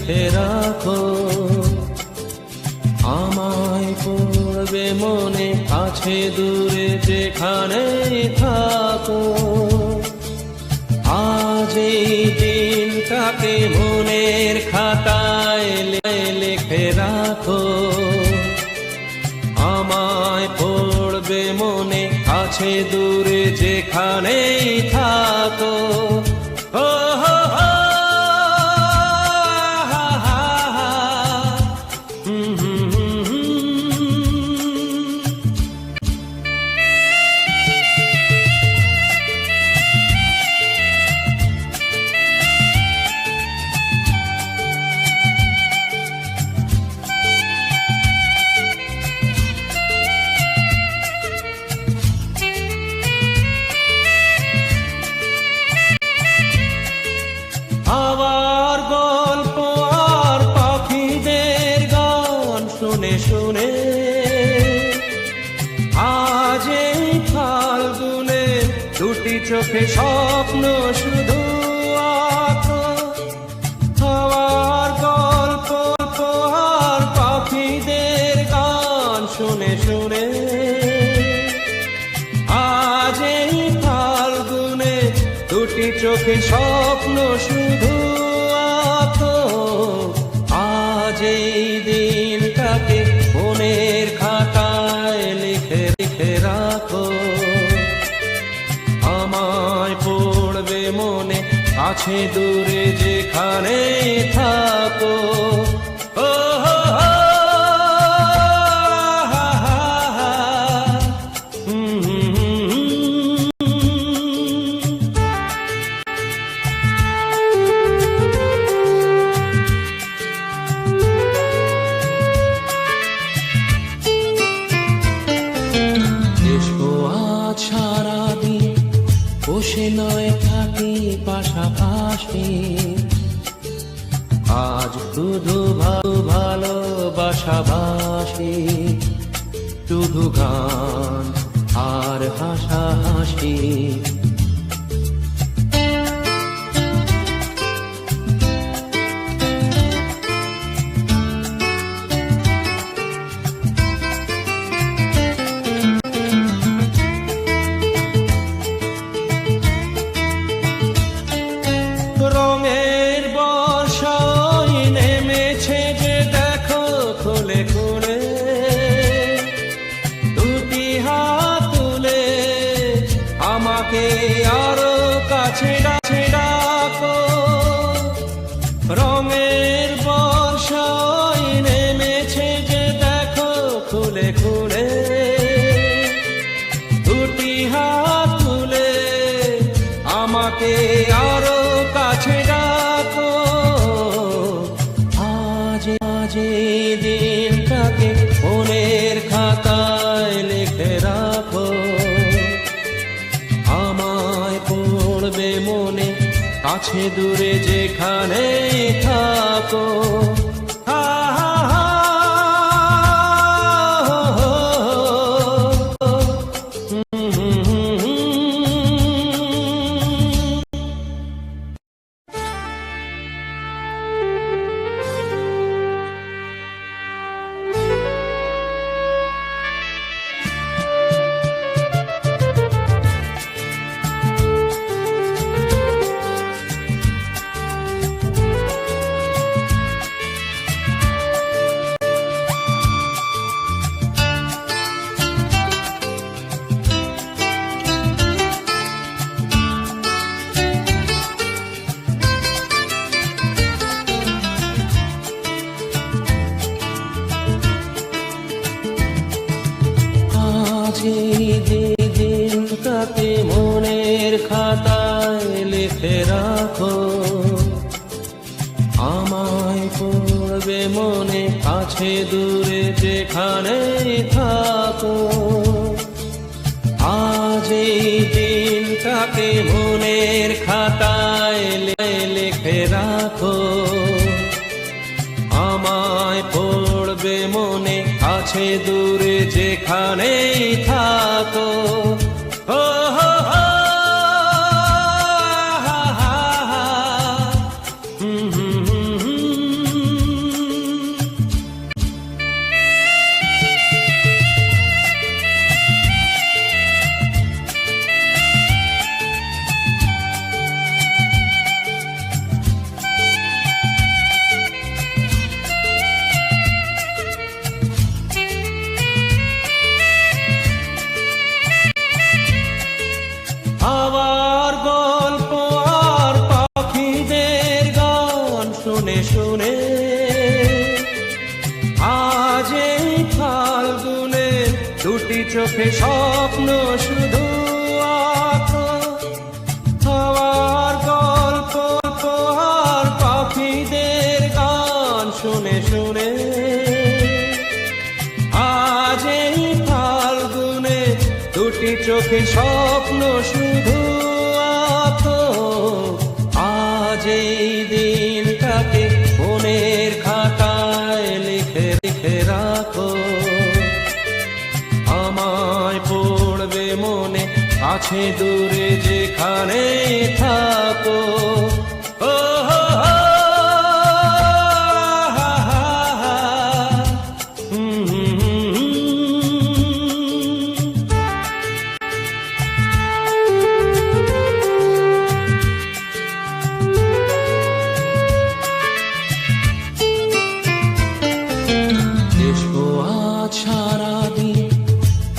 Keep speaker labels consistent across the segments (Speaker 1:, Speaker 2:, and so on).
Speaker 1: লিখে রাখো, আমায় পড়বে মনে, কাছে দূরে যেখানেই থাকো। আজ এই দিনটাকে মনের খাতায় লিখে রাখো, আমায় পড়বে মনে, কাছে দূরে যেখানেই থাকো। ও হো হো, হা হা হা, হুম হুম হুম হুম। আবার গল্প আর পাখিদের গান শুনে শুনে আজ এই ফাল্গুনে দুটি চোখে স্বপ্ন শুধু আঁকো। আবার গল্প আর পাখিদের গান শুনে শুনে আজ এই ফাল্গুনে দুটি চোখে স্বপ্ন শুধু আঁকো। আজ এই দিনটাকে মনের খাতায় লিখে লিখে রাখো, আমায় পড়বে মনে, কাছে দূরে যেখানেই থাকো। ও হো হো, হা হা হা, হুম হুম হুম। এসো আজ সারাদিন বসে নয় থাকি পাশাপাশি, আজ শুধু ভালো ভালোবাসাবাসি, শুধু গান আর হাসাহাসি। রঙের বর্ষায় নেমেছে যে দেখো খুলে খুলে, দুটি হাত তুলে আমাকে আরো কাছে ডাকো। রঙের বর্ষায় নেমেছে যে দেখো খুলে খুলে, দুটি হাত তুলে আমাকে আরো কাছে ডাকো। আজ এই দিনটাকে মনের খাতায় লিখে রাখো, আমায় পড়বে মনে, কাছে দূরে যেখানেই থাকো। হা হা হা, হো হো হো, হুম হুম হুম হুম। আজ এই দিনটাকে মনের খাতায় লিখে রাখো, আমায় পড়বে মনে, কাছে দূরে যেখানেই থাকো। আজ এই দিনটাকে মনের খাতায় লিখে রাখো, আমায় পড়বে মনে, কাছে দূরে যেখানেই থাকো। ও হো হো, হা হা হা, হুম হুম হুম হুম। শুনে আজ এই ফাল্গুনে দুটি চোখে স্বপ্ন শুধু আঁকো হাওয়ার গল্প আর পাখিদের গান শুনে শুনে আজ এই ফাল্গুনে দুটি চোখে স্বপ্ন শুধু আঁকো আজ এই দিনটাকে মনের খাতায় লিখে লিখে রাখো আমায় পড়বে মনে কাছে দূরে যেখানে থাকো ও হো হো, হা হা হা, হুম হুম হুম, হুম। দেখো আজ সারাদিন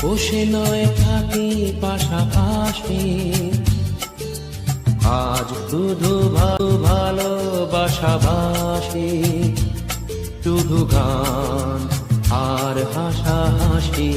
Speaker 1: বসে নয় থাকি পাশাপাশি আজ শুধু ভালো ভালোবাসাবাসি শুধু গান আর হাসাহাসি